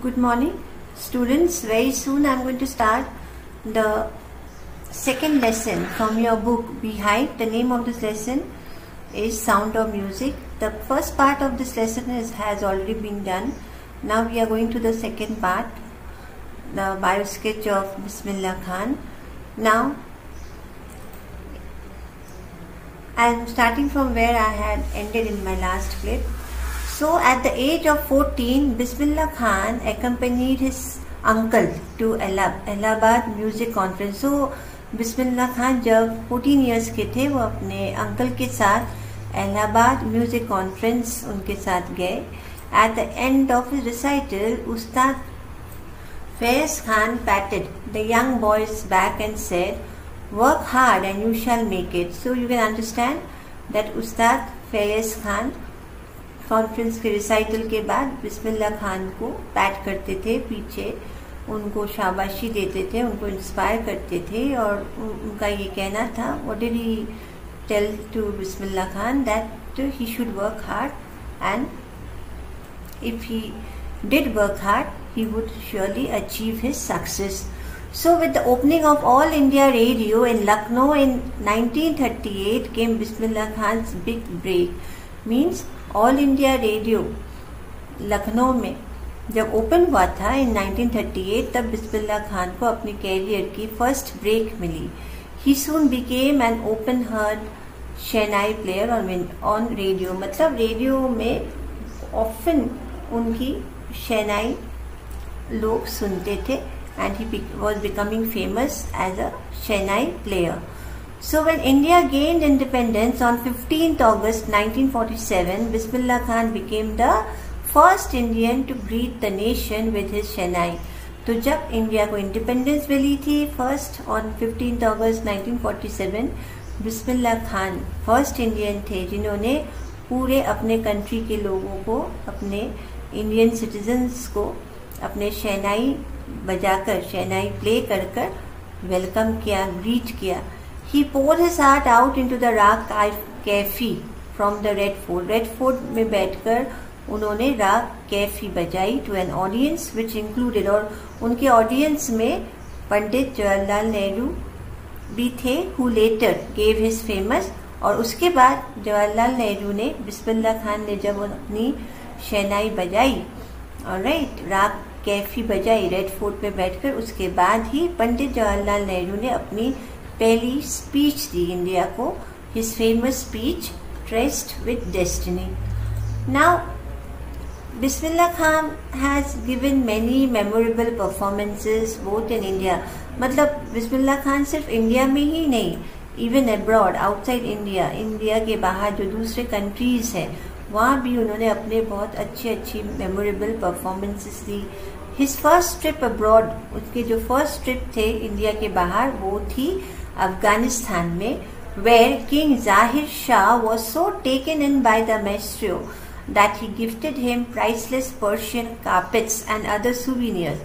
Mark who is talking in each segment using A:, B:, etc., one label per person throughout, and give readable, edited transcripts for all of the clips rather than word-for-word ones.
A: Good morning, students. Very soon I am going to start the second lesson from your book Beehive. The name of this lesson is Sound of Music. The first part of this lesson has already been done. Now we are going to the second part, the bio sketch of Bismillah Khan. Now I am starting from where I had ended in my last clip. So at the age of 14, Bismillah Khan accompanied his uncle to Allahabad Music Conference. So Bismillah Khan जब 14 years के थे वो अपने uncle के साथ Allahabad Music Conference उनके साथ गए. At the end of his recital, Ustad Faiz Khan patted the young boy's back and said, "Work hard and you shall make it." So you can understand that Ustad Faiz Khan conference के recital के बाद बिस्मिल्लाह खान को PAT करते थे, पीछे उनको शाबाशी देते थे, उनको इंस्पायर करते थे. और उनका ये कहना था, what did he tell to Bismillah Khan, that he should work hard and if he did work hard he would surely achieve his success. So with the opening of All India Radio in Lucknow in 1938 came Bismillah Khan's big break. Means all India radio Lucknow में जब open हुआ था इन 1938, तब बिस्मिल्लाह खान को अपने career की first break मिली. He soon became an open heard shehnai player on radio. मतलब रेडियो में ऑफन उनकी शहनाई लोग सुनते थे and he was becoming famous as a shehnai player. So when India gained independence on 15th August 1947, Bismillah Khan became the first Indian to greet the nation with his Shehnai. तो जब India को independence मिली थी first on 15th August 1947, Bismillah Khan first Indian थे जिन्होंने पूरे अपने country के लोगों को, अपने इंडियन सिटीजन्स को अपने शहनाई बजाकर, शहनाई प्ले कर कर वेलकम किया, ग्रीट किया. He poured his heart out into the राग Kaifi from the Red Fort. Red Fort में बैठकर उन्होंने राग कैफी बजाई to an audience which included, और उनके ऑडियंस में पंडित जवाहरलाल नेहरू भी थे, who later gave his famous. और उसके बाद जवाहरलाल नेहरू ने, बिस्मिल्लाह खान ने जब अपनी शहनाई बजाई, ऑलराइट, राग कैफी बजाई रेड फोर्ट में बैठकर, उसके बाद ही पंडित जवाहरलाल नेहरू ने अपनी पहली स्पीच दी इंडिया को, his famous speech Tryst with Destiny. Now Bismillah Khan has given many memorable performances both in India. मतलब बिस्मिल्लाह खान सिर्फ इंडिया में ही नहीं, even abroad, outside India, India के बाहर जो दूसरे कंट्रीज हैं वहाँ भी उन्होंने अपने बहुत अच्छी मेमोरेबल परफॉर्मेंसेस दी. हिज फर्स्ट ट्रिप अब्रॉड, उसके जो फर्स्ट ट्रिप थे इंडिया के बाहर, वो थी अफगानिस्तान में, where King Zahir Shah was so taken in by the maestro that he gifted him priceless Persian carpets and other souvenirs.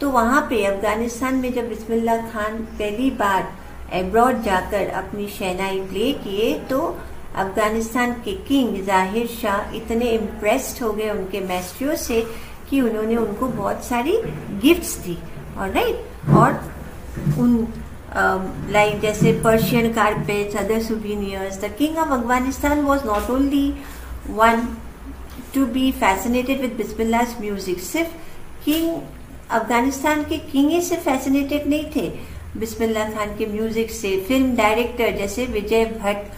A: तो वहाँ पे अफगानिस्तान में जब बिस्मिल्लाह खान पहली बार अब्रॉड जाकर अपनी शहनाई प्ले किए, तो अफगानिस्तान के किंग जाहिर शाह इतने इम्प्रेस्ड हो गए उनके मैस्ट्रो से कि उन्होंने उनको बहुत सारी गिफ्ट्स दी. ऑलराइट, और उन like जैसे Persian carpets, other souvenirs. The king of Afghanistan was not only one to be fascinated with Bismillah's music. सिर्फ किंग, अफगानिस्तान के किंग ही सिर्फ फैसिनेटेड नहीं थे बिस्मिल्लाह खान के म्यूजिक से. फिल्म डायरेक्टर जैसे विजय भट्ट,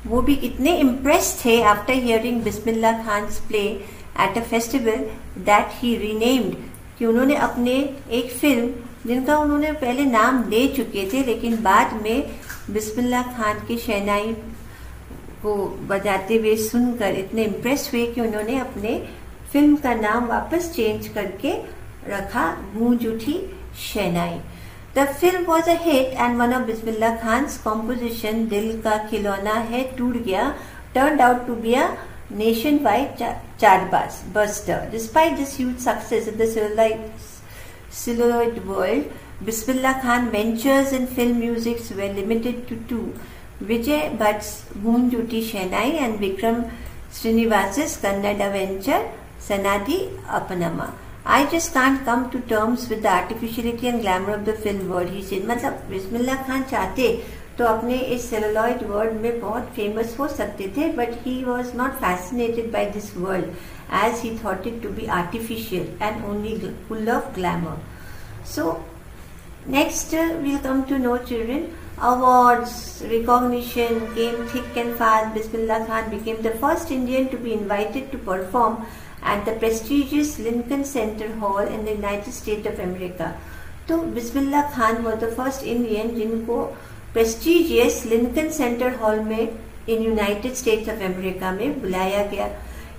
A: वो भी इतने इम्प्रेस थे after hearing Bismillah Khan's play at a festival that he renamed, कि उन्होंने अपने एक फिल्म जिनका उन्होंने पहले नाम ले चुके थे, लेकिन बाद में बिस्मिल्लाह खान की शहनाई को बजाते हुए सुनकर इतने इम्प्रेस हुए कि उन्होंने अपने फिल्म का नाम वापस चेंज करके रखा, Goonj Uthi Shehnai. The film was a hit and one of Bismillah Khan's composition, Dil Ka खिलौना है टूट गया, turned out to be a nationwide chart buster. Despite this huge success in the celluloid world, Bismillah Khan ventures in film music were limited to two: Vijay Bhatt's Goonj Uthi Shehnai and Vikram Srinivas's Kannada venture Sanadi Apanama. I just can't come to terms with the artificiality and glamour of the film world, he said. मतलब बिस्मिल्लाह खान चाहते तो अपने इस celluloid world में बहुत famous हो सकते थे, but he was not fascinated by this world as he thought it to be artificial and only full of glamour. So next we'll come to know, children, awards, recognition came thick and fast. Bismillah Khan became the first Indian to be invited to perform at the prestigious Lincoln Center Hall in the United States of America. तो Bismillah Khan was the first Indian जिनको prestigious Lincoln Center Hall में in United States of America में बुलाया गया.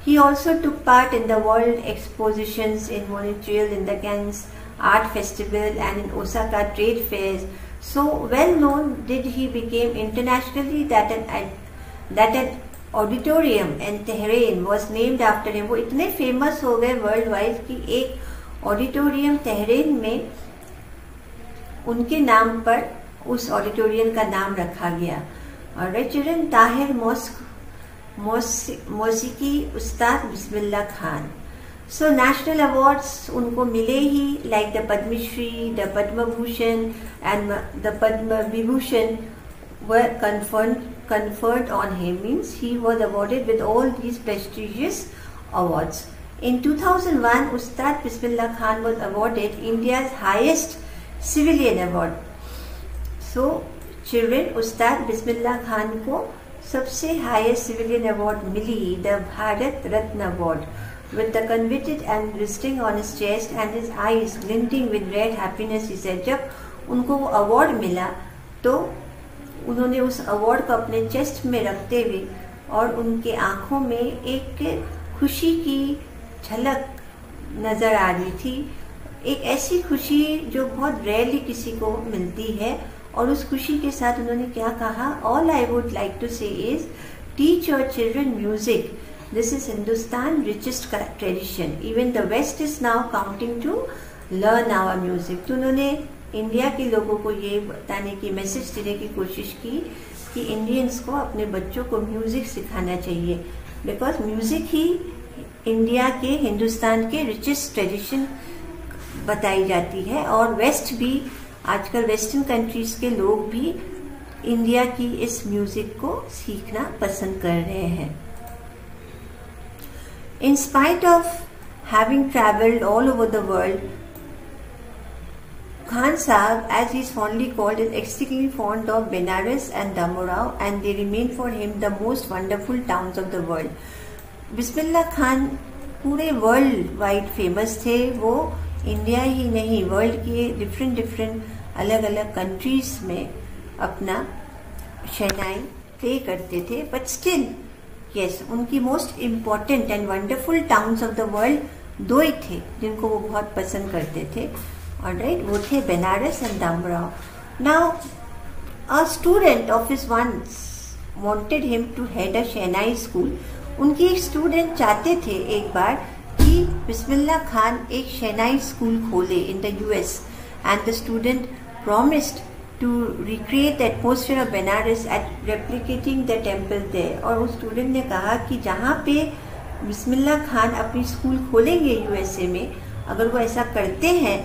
A: He also took part in the world expositions in Montreal, in the Cannes Art Festival and in Osaka trade fairs. So well known did he became internationally that an auditorium in Tehran was named after him. वो इतने famous हो गए world wide कि एक auditorium Tehran में उनके नाम पर उस ऑडिटोरियम का नाम रखा गया. और चिल्ड्रन, ताहिर मौसीकी Ustad Bismillah Khan. So national awards उनको मिले ही, like the Padma Shri, the Padma Bhushan and the Padma Vibhushan were conferred on him. Means he was awarded with all these prestigious awards. In 2001, Ustad Bismillah Khan was awarded India's highest civilian award. So children, Ustad Bismillah Khan को सबसे highest civilian award milli, the Bharat Ratna Award, with the convict and resting on his chest and his eyes glinting with red happiness. He said, जब उनको वो award मिला तो उन्होंने उस award को अपने चेस्ट में रखते हुए और उनके आंखों में एक खुशी की झलक नजर आ रही थी. एक ऐसी खुशी जो बहुत रेयरली किसी को मिलती है. और उस खुशी के साथ उन्होंने क्या कहा, all I would like to say is teach your children music. This is Hindustan richest tradition. Even the West is now counting to learn our music. तो उन्होंने इंडिया के लोगों को ये बताने की, मैसेज देने की कोशिश की कि इंडियंस को अपने बच्चों को म्यूजिक सिखाना चाहिए, बिकॉज म्यूजिक ही इंडिया के, हिंदुस्तान के रिचेस्ट ट्रेडिशन बताई जाती है. और वेस्ट भी, आजकल वेस्टर्न कंट्रीज के लोग भी इंडिया की इस म्यूजिक को सीखना पसंद कर रहे हैं. In spite of having travelled all over the world, Khan Sahib, as he is fondly called, is extremely fond of Benares and Damorao, and they remain for him the most wonderful towns of the world. Bismillah Khan पूरे world wide famous थे. वो India ही नहीं, world के different अलग अलग countries में अपना शहनाई play करते थे. बट स्टिल यस, उनकी most important and wonderful towns of the world दो ही थे जिनको वो बहुत पसंद करते थे. Alright, वो थे Banaras and Dumraon. Now a student of his once wanted him to head a shehnai school. उनकी एक स्टूडेंट चाहते थे एक बार कि बिस्मिल्लाह खान एक शहनाई स्कूल खोले in the US, and the student promised to recreate the atmosphere of Banaras at replicating the temple there. और उस स्टूडेंट ने कहा कि जहाँ पे बिस्मिल्लाह खान अपनी स्कूल खोलेंगे USA में, अगर वो ऐसा करते हैं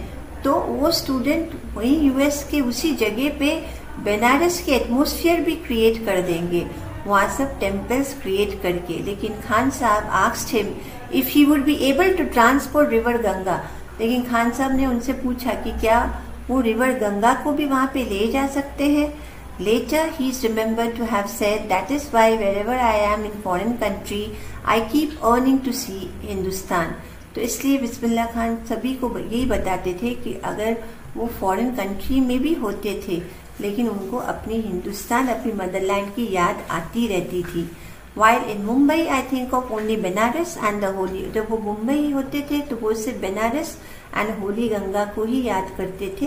A: तो वो स्टूडेंट वहीं US के उसी जगह पे बनारस के एटमॉस्फेयर भी क्रिएट कर देंगे, वहाँ सब टेम्पल्स क्रिएट करके. लेकिन Khan sahab asked him if he would be able to transport river Ganga. लेकिन खान साहब ने उनसे पूछा कि क्या वो रिवर गंगा को भी वहाँ पे ले जा सकते हैं. Later he is remembered to have said that is why wherever I am in foreign country I keep yearning to see Hindustan. तो इसलिए बिस्मिल्लाह खान सभी को यही बताते थे कि अगर वो फॉरेन कंट्री में भी होते थे लेकिन उनको अपनी हिंदुस्तान, अपनी मदरलैंड की याद आती रहती थी. While in Mumbai I think of only Banaras and the Holi. जब वो मुंबई होते थे तो वो सिर्फ बनारस एंड होली गंगा को ही याद करते थे.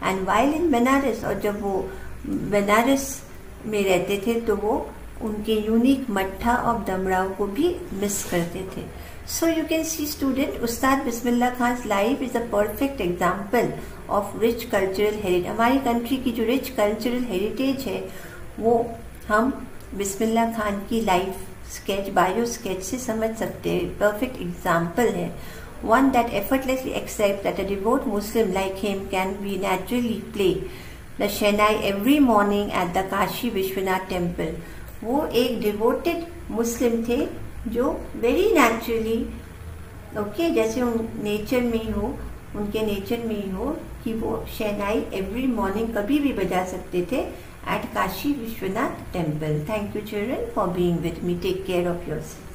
A: एंड वाइल इन बनारस, और जब वो बनारस में रहते थे तो वो उनके यूनिक मट्ठा और दमराव को भी मिस करते थे. So you can see, student, Ustad Bismillah Khan's life is a perfect example of rich cultural heritage. हमारी कंट्री की जो रिच कल्चरल हेरिटेज है वो हम बिस्मिल्लाह खान की लाइफ स्केच, बायो स्केच से समझ सकते हैं. परफेक्ट एग्जाम्पल है. one that effortlessly accepts that a devout Muslim like him can be naturally play the Shehnai every morning at the Kashi Vishwanath temple. वो एक डिवोटेड मुस्लिम थे जो वेरी नेचुरली जैसे उन नेचर में ही हो, उनके नेचर में ही हो कि वो शहनाई एवरी मॉर्निंग कभी भी बजा सकते थे एट Kashi Vishwanath temple. Thank you children for being with me. Take care of yourself.